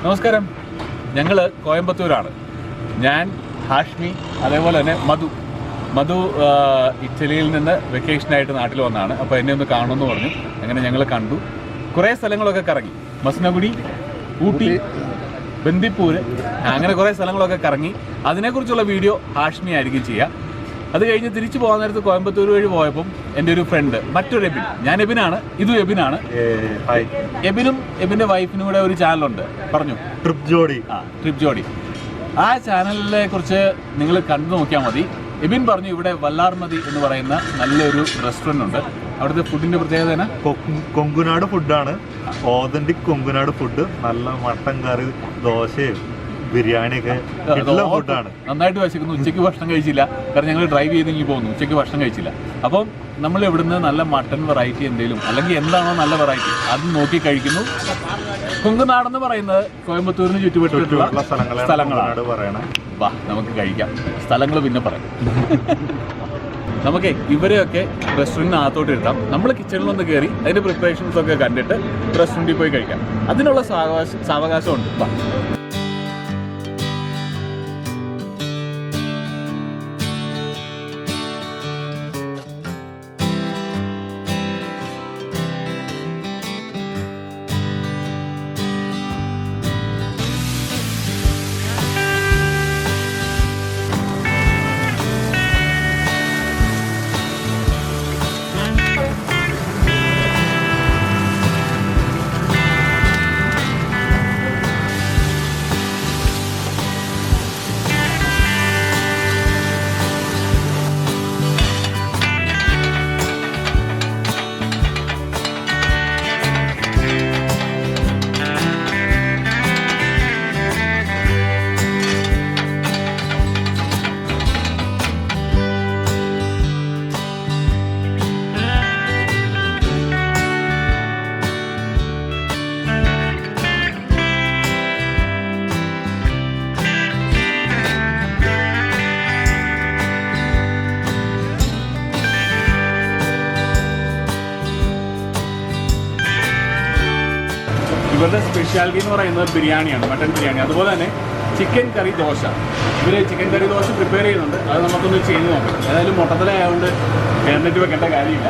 നമസ്കാരം, ഞങ്ങൾ കോയമ്പത്തൂരാണ്. ഞാൻ, ഹാഷ്മി, അതേപോലെ തന്നെ മധു ഇറ്റലിയിൽ നിന്ന് വെക്കേഷനായിട്ട് നാട്ടിൽ വന്നതാണ്. അപ്പോൾ എന്നെ ഒന്ന് കാണുമെന്ന് പറഞ്ഞു. അങ്ങനെ ഞങ്ങൾ കണ്ടു. കുറേ സ്ഥലങ്ങളൊക്കെ കറങ്ങി. മസനഗുഡി, ഊട്ടി, ബന്ദിപ്പൂർ, അങ്ങനെ കുറേ സ്ഥലങ്ങളൊക്കെ കറങ്ങി. അതിനെക്കുറിച്ചുള്ള വീഡിയോ ഹാഷ്മി ആയിരിക്കും ചെയ്യുക. അത് കഴിഞ്ഞ് തിരിച്ചു പോകാൻ നേരത്ത് കോയമ്പത്തൂർ വഴി പോയപ്പം എൻ്റെ ഒരു ഫ്രണ്ട്, മറ്റൊരു എബിൻ, ഞാൻ എബിനാണ്, ഇതും എബിനാണ്. എബിനും എബിൻ്റെ വൈഫിനും കൂടെ ഒരു ചാനലുണ്ട്, പറഞ്ഞു, ട്രിപ്പ് ജോഡി. ആ ചാനലിനെ കുറിച്ച് നിങ്ങൾ കണ്ടു നോക്കിയാൽ മതി. എബിൻ പറഞ്ഞു ഇവിടെ വല്ലാർമതി എന്ന് പറയുന്ന നല്ലൊരു റെസ്റ്റോറൻറ്റ് ഉണ്ട്. അവിടുത്തെ ഫുഡിൻ്റെ പ്രത്യേകത തന്നെ കൊങ്കുനാട് ഫുഡാണ്. Authentic Kongunadu food. നല്ല മട്ടൻ കറി, ദോശയും ബിരിയാണിയൊക്കെ ഫുഡാണ്. നന്നായിട്ട് വിശക്കുന്നു. ഉച്ചയ്ക്ക് ഭക്ഷണം കഴിച്ചില്ല, കാരണം ഞങ്ങൾ ഡ്രൈവ് ചെയ്തെങ്കിൽ പോകുന്നു. ഉച്ചയ്ക്ക് ഭക്ഷണം കഴിച്ചില്ല. അപ്പം നമ്മൾ ഇവിടുന്ന് നല്ല മട്ടൺ വെറൈറ്റി എന്തെങ്കിലും, അല്ലെങ്കിൽ എന്താണോ നല്ല വെറൈറ്റി അത് നോക്കി കഴിക്കുന്നു. കൊങ്കുനാടെന്ന് പറയുന്നത് കോയമ്പത്തൂരിന് ചുറ്റുപറ്റുള്ള സ്ഥലങ്ങളാണ് പറയണേ. വാ, നമുക്ക് കഴിക്കാം. സ്ഥലങ്ങൾ പിന്നെ പറയാം. നമുക്ക് ഇവരെയൊക്കെ റെസ്റ്റോറൻറ്റിനകത്തോട്ട് ഇരുത്താം. നമ്മൾ കിച്ചണിലൊന്ന് കയറി അതിൻ്റെ പ്രിപ്പറേഷൻസ് ഒക്കെ കണ്ടിട്ട് റെസ്റ്റോറൻറ്റിൽ പോയി കഴിക്കാം. അതിനുള്ള സാവകാശമുണ്ട്. വാ. ഇവരുടെ സ്പെഷ്യാലിറ്റി എന്ന് പറയുന്നത് ബിരിയാണിയാണ്, മട്ടൺ ബിരിയാണി. അതുപോലെ തന്നെ ചിക്കൻ കറി ദോശ. ഇവർ ചിക്കൻ കറി ദോശ പ്രിപ്പയർ ചെയ്യുന്നുണ്ട്. അത് നമുക്കൊന്ന് ചെയ്ത് നോക്കാം. ഏതായാലും മൊട്ടത്തലയായതുകൊണ്ട് എണ്ണറ്റ് വെക്കേണ്ട കാര്യമില്ല.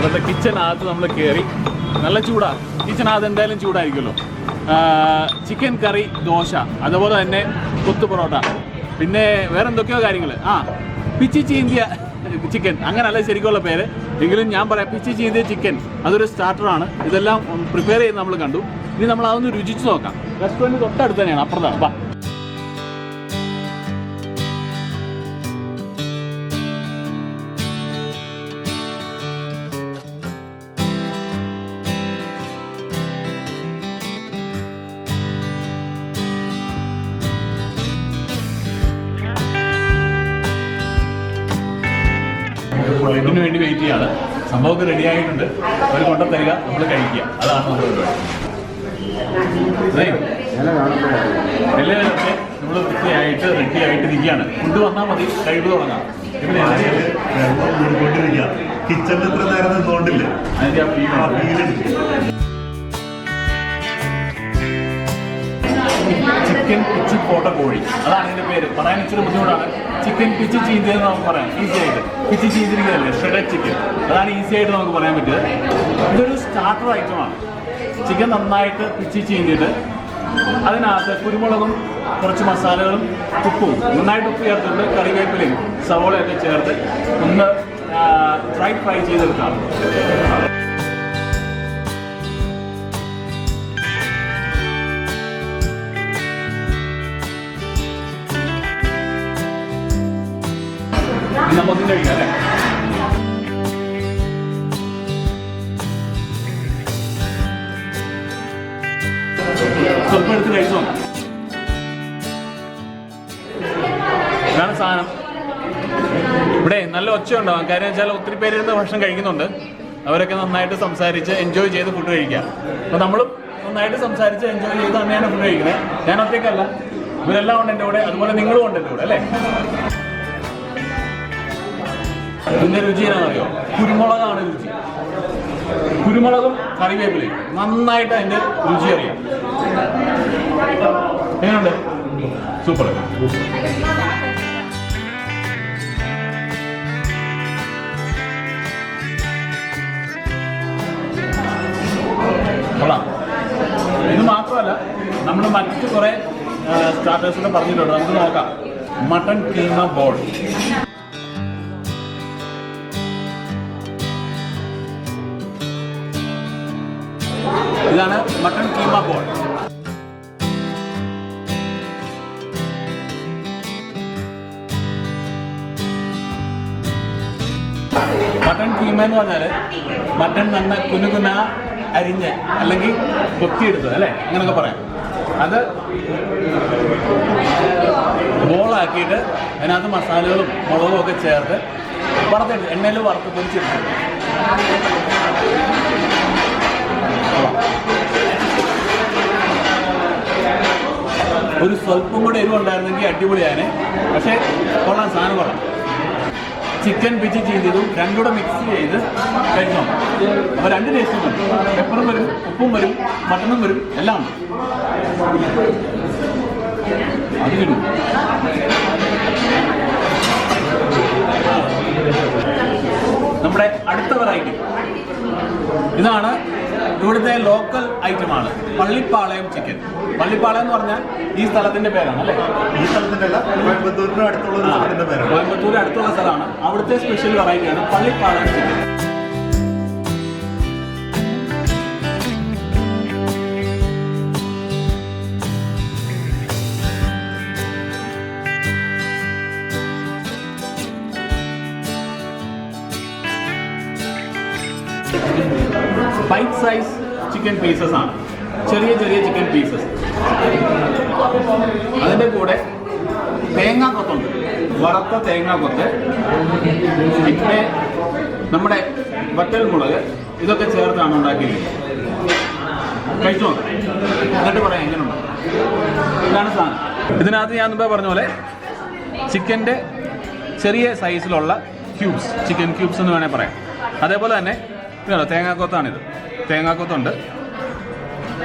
ഇവിടുത്തെ കിച്ചനകത്ത് നമ്മൾ കയറി. നല്ല ചൂടാണ് കിച്ചനകത്ത്, എന്തായാലും ചൂടായിരിക്കുമല്ലോ. ചിക്കൻ കറി ദോശ, അതുപോലെ തന്നെ കൊത്തു പൊറോട്ട, പിന്നെ വേറെ എന്തൊക്കെയോ കാര്യങ്ങൾ. പിച്ചി ചീന്തിയ ചിക്കൻ, അങ്ങനല്ല ശരിക്കുള്ള പേര്, എങ്കിലും ഞാൻ പറയാം പിച്ചി ചീന്തിയ ചിക്കൻ. അതൊരു സ്റ്റാർട്ടറാണ്. ഇതെല്ലാം പ്രിപ്പയർ ചെയ്ത് നമ്മൾ കണ്ടു. ഇനി നമ്മൾ അതൊന്ന് രുചിച്ച് നോക്കാം. റെസ്റ്റോറൻറ്റ് തൊട്ടടുത്ത് തന്നെയാണ്, അപ്പുറത്താണ്. വാ. ഫുഡിന് വേണ്ടി വെയിറ്റ് ചെയ്യാണ്. സംഭവമൊക്കെ റെഡി ആയിട്ടുണ്ട്. അവർ കൊണ്ടുതരിക, നമ്മൾ കഴിക്കുക. അതാണ് നമ്മൾ എല്ലാവരൊക്കെ നമ്മൾ വൃത്തിയായിട്ട് റെഡിയായിട്ട് ഇരിക്കുകയാണ്. ഫുഡ് വന്നാൽ മതി, കഴിവ് തുടങ്ങാം. കിച്ചണിൽ ഇത്ര നേരം നിന്നുകൊണ്ടില്ലേ, അതിൻ്റെ ആ ഫീലുണ്ട്. ചിക്കൻ പിച്ചി പോട്ട കോഴി, അതാണ് ഇതിന്റെ പേര്. പറയാൻ ഇച്ചിരി ബുദ്ധിമുട്ടാണ്. ചിക്കൻ പിച്ചി ചീന്തിയെന്ന് നമുക്ക് പറയാം ഈസി ആയിട്ട്. പിച്ചി ചീന്തിരിക്കുന്നതല്ലേ, ഷ്രെഡഡ് ചിക്കൻ, അതാണ് ഈസി ആയിട്ട് നമുക്ക് പറയാൻ പറ്റുന്നത്. ഇതൊരു സ്റ്റാർട്ടർ ഐറ്റമാണ്. ചിക്കൻ നന്നായിട്ട് പിച്ചി ചീന്തിയിട്ട് അതിനകത്ത് കുരുമുളകും കുറച്ച് മസാലകളും ഉപ്പും, നന്നായിട്ട് ഉപ്പ് ചേർത്തിട്ട് കറിവേപ്പിലയും സവോളയൊക്കെ ചേർത്ത് ഒന്ന് ഡ്രൈ ഫ്രൈ ചെയ്തെടുക്കാം. നമുക്ക് കഴിക്കാം അല്ലേ? സ്വല്പം എടുത്ത് കഴിച്ചു നോക്കാം. ഇതാണ് സാധനം. ഇവിടെ നല്ല ഒച്ച ഉണ്ടാവാം. കാര്യം വെച്ചാൽ ഒത്തിരി പേരിരുന്ന് ഭക്ഷണം കഴിക്കുന്നുണ്ട്. അവരൊക്കെ നന്നായിട്ട് സംസാരിച്ച് എൻജോയ് ചെയ്ത് ഫുഡ് കഴിക്കുക. അപ്പോൾ നമ്മളും നന്നായിട്ട് സംസാരിച്ച് എൻജോയ് ചെയ്ത് തന്നെയാണ് ഫുഡ് കഴിക്കുന്നത്. ഞാൻ ഒറ്റയ്ക്കല്ല, ഇവരെല്ലാം ഉണ്ട് എൻ്റെ കൂടെ. അതുപോലെ നിങ്ങളും ഉണ്ട് എൻ്റെ കൂടെ അല്ലേ? ഇതിൻ്റെ രുചി എന്നാണെന്നറിയോ? കുരുമുളകാണ് രുചി. കുരുമുളകും കറിവേപ്പിലയും നന്നായിട്ട് അതിൻ്റെ രുചി അറിയാം. എങ്ങനെയുണ്ട്? സൂപ്പർ. കൊള്ളാം. ഇത് മാത്രമല്ല, നമ്മൾ മറ്റു കുറേ സ്റ്റാർട്ടേഴ്സിനെ പറഞ്ഞിട്ടുണ്ട്. നമുക്ക് നോക്കാം. Mutton keema ball. ഇതാണ് mutton keema ball. Mutton keema എന്ന് പറഞ്ഞാൽ മട്ടൺ നന്ന കുനുകുന അരിഞ്ഞ് അല്ലെങ്കിൽ കൊത്തിയെടുത്തത് അല്ലേ, അങ്ങനെയൊക്കെ പറയാം. അത് ബോളാക്കിയിട്ട് അതിനകത്ത് മസാലകളും മുളകും ഒക്കെ ചേർത്ത് വറുത്തെടുത്ത് എണ്ണയിൽ വറുത്ത് പൊരിച്ചെടുത്തു. ഒരു സ്വല്പം കൂടെ എരിവുണ്ടായിരുന്നെങ്കിൽ അടിപൊളിയാണ്. പക്ഷേ കൊള്ളാം, സാധനം കൊള്ളാം. ചിക്കൻ പിച്ചി ചെയ്തതും രണ്ടും കൂടെ മിക്സ് ചെയ്ത് കഴിക്കണം. അപ്പോൾ രണ്ട് ടേസ്റ്റും വരും. പെപ്പറും വരും, ഉപ്പും വരും, മട്ടണും വരും, എല്ലാം ഉണ്ട്. അത് കിട്ടും. നമ്മുടെ അടുത്ത വെറൈറ്റി ഇതാണ്. ഇവിടുത്തെ ലോക്കൽ ഐറ്റമാണ് പള്ളിപ്പാളയം ചിക്കൻ. പള്ളിപ്പാളയം എന്ന് പറഞ്ഞാൽ ഈ സ്ഥലത്തിന്റെ പേരാണ് അല്ലേ? ഈ സ്ഥലത്തിന്റെ അല്ല, കോയമ്പത്തൂരിന് അടുത്തുള്ള സ്ഥലത്തിന്റെ പേരാണ്. കോയമ്പത്തൂർ അടുത്തുള്ള സ്ഥലമാണ്. അവിടുത്തെ സ്പെഷ്യൽ വെറൈറ്റിയാണ് Pallipalayam chicken. Bite size chicken pieces ആണ്. ചെറിയ ചെറിയ ചിക്കൻ പീസസ്. അതിൻ്റെ കൂടെ തേങ്ങാക്കൊത്തുണ്ട്, വറുത്ത തേങ്ങാക്കൊത്ത്, പിന്നെ നമ്മുടെ വറ്റൽ മുളക്, ഇതൊക്കെ ചേർത്താണ് ഉണ്ടാക്കിയിരിക്കുന്നത്. കഴിച്ചു നോക്കാം, എന്നിട്ട് പറയാം എങ്ങനെയുണ്ട്. ഇതാണ് സാധനം. ഇതിനകത്ത് ഞാൻ മുമ്പേ പറഞ്ഞ പോലെ ചിക്കൻ്റെ ചെറിയ സൈസിലുള്ള ക്യൂബ്സ്, ചിക്കൻ ക്യൂബ്സ് എന്ന് വേണേൽ പറയാം. അതേപോലെ തന്നെ തേങ്ങാക്കൊത്താണിത്. തേങ്ങാക്കൊത്തുണ്ട്.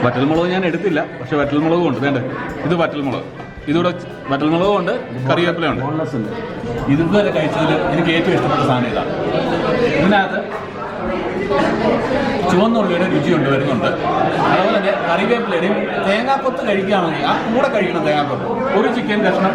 വറ്റൽമുളക് ഞാൻ എടുത്തില്ല, പക്ഷെ വറ്റൽമുളകും ഉണ്ട്. വേണ്ട, ഇത് വറ്റൽമുളക്. ഇതിവിടെ വറ്റൽമുളകും ഉണ്ട്, കറിവേപ്പിലയുണ്ട്. ഇതുവരെ കഴിച്ചതിൽ എനിക്ക് ഏറ്റവും ഇഷ്ടപ്പെട്ട സാധനം ഇതാണ്. ഇതിനകത്ത് ചുവന്നുള്ളിയുടെ രുചിയുണ്ട്, വരുന്നുണ്ട്. അതുപോലെ തന്നെ കറിവേപ്പിലയുടെയും തേങ്ങാക്കൊത്ത് കഴിക്കുകയാണെങ്കിൽ ആ കൂടെ കഴിക്കണം. തേങ്ങാക്കൊത്ത് ഒരു ചിക്കൻ കഷ്ണം,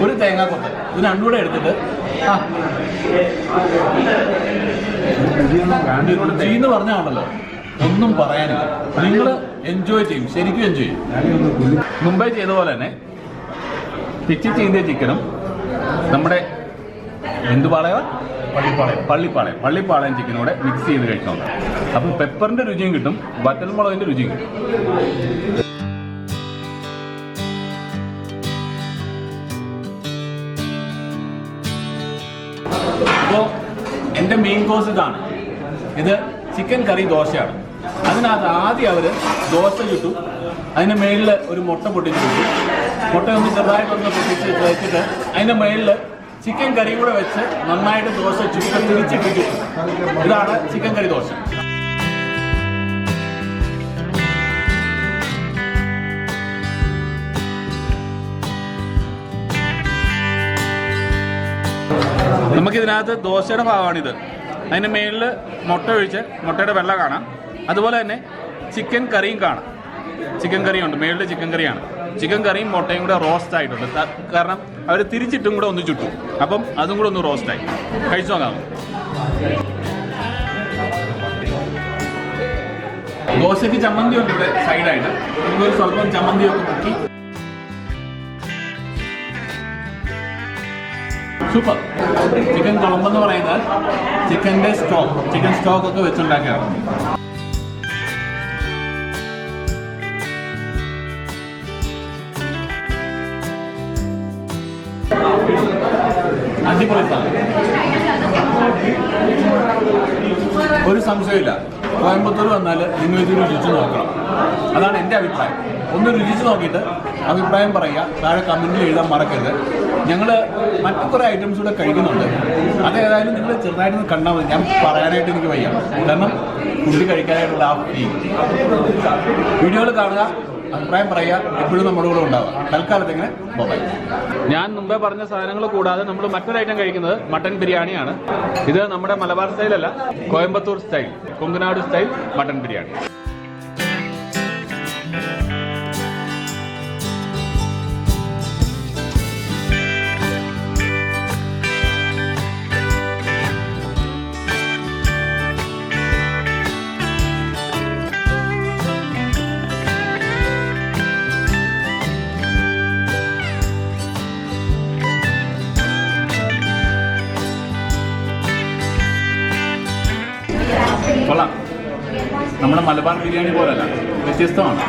ഒരു തേങ്ങാക്കൊത്ത്, ഇത് രണ്ടും കൂടെ എടുത്തിട്ട് രുചിയെന്ന് പറഞ്ഞാണല്ലോ, ഒന്നും പറയാനില്ല. നിങ്ങൾ എൻജോയ് ചെയ്യും, ശരിക്കും എൻജോയ് ചെയ്യും. മുമ്പേ ചെയ്ത പോലെ തന്നെ പിച്ചി ചീന്തിയ ചിക്കനും നമ്മുടെ എന്ത് പാളയോ പള്ളിപ്പാളയം ചിക്കനോടെ മിക്സ് ചെയ്ത് കഴിക്കണം. അപ്പോൾ പെപ്പറിന്റെ രുചിയും കിട്ടും, വറ്റൽമുളകിന്റെ രുചിയും കിട്ടും. അപ്പോൾ എൻ്റെ ഇതിൻ്റെ മെയിൻ കോഴ്സ് ഇതാണ്. ഇത് ചിക്കൻ കറി ദോശയാണ്. അതിനകത്ത് ആദ്യം അവർ ദോശ ചുട്ടു, അതിൻ്റെ മേളിൽ ഒരു മുട്ട പൊട്ടിച്ച് ചുട്ടു. മുട്ട ഒന്ന് ചെറുതായിട്ടൊന്ന് പൊട്ടിച്ച് വെച്ചിട്ട് അതിൻ്റെ മേളിൽ ചിക്കൻ കറി കൂടെ വെച്ച് നന്നായിട്ട് ദോശ ചുട്ട് തിരിച്ചിട്ട് ചുട്ടു. ഇതാണ് ചിക്കൻ കറി ദോശ. നമുക്കിതിനകത്ത് ദോശയുടെ ഭാഗമാണിത്. അതിൻ്റെ മേളിൽ മുട്ട ഒഴിച്ച് മുട്ടയുടെ വെള്ള കാണാം. അതുപോലെ തന്നെ ചിക്കൻ കറിയും കാണാം. ചിക്കൻ കറിയുണ്ട്, മേളിൽ ചിക്കൻ കറിയാണ്. ചിക്കൻ കറിയും മുട്ടയും കൂടെ റോസ്റ്റ് ആയിട്ടുണ്ട്. കാരണം അവർ തിരിച്ചിട്ടും കൂടെ ഒന്ന് ചുട്ടു. അപ്പം അതും കൂടെ ഒന്ന് റോസ്റ്റായി. കഴിച്ചു നോക്കാം. ദോശയ്ക്ക് ചമ്മന്തി ഉണ്ട് ഇവിടെ സൈഡായിട്ട്. നമുക്കൊരു സ്വല്പം ചമ്മന്തിയൊക്കെ മുക്കി. സൂപ്പർ. ചിക്കൻ കുളമ്പെന്ന് പറയുന്നത് ചിക്കൻ സ്റ്റോക്ക് ഒക്കെ വെച്ചുണ്ടാക്കിയാണ്. അടിപൊളി സാധനം, ഒരു സംശയമില്ല. കോയമ്പത്തൂർ വന്നാൽ നിങ്ങൾ ഇത് രുചിച്ച് നോക്കണം. അതാണ് എൻ്റെ അഭിപ്രായം. ഒന്ന് രുചിച്ച് നോക്കിയിട്ട് അഭിപ്രായം പറയുക. താഴെ കമൻറ്റിൽ എഴുതാൻ മറക്കരുത്. ഞങ്ങൾ മറ്റു കുറേ ഐറ്റംസ് കൂടെ കഴിക്കുന്നുണ്ട്. അതേതായാലും നിങ്ങൾ ചെറുതായിട്ടൊന്ന് കണ്ടാൽ മതി. ഞാൻ പറയാനായിട്ട് എനിക്ക് വയ്യ, കാരണം ഫുഡ് കഴിക്കാനായിട്ടുള്ള ആ വീഡിയോകൾ കാണുക, അഭിപ്രായം പറയുക. എപ്പോഴും നമ്മുടെ കൂടെ ഉണ്ടാവുക. തൽക്കാലത്തേക്ക് ബൈ. ഞാൻ മുമ്പേ പറഞ്ഞ സാധനങ്ങൾ കൂടാതെ നമ്മൾ മറ്റൊരു ഐറ്റം കഴിക്കുന്നത് മട്ടൻ ബിരിയാണിയാണ്. ഇത് നമ്മുടെ മലബാർ സ്റ്റൈലല്ല, Coimbatore style, Kongunadu style mutton biryani. കൊള്ളാം. നമ്മുടെ മലബാർ ബിരിയാണി പോലല്ല, വ്യത്യസ്തമാണ്.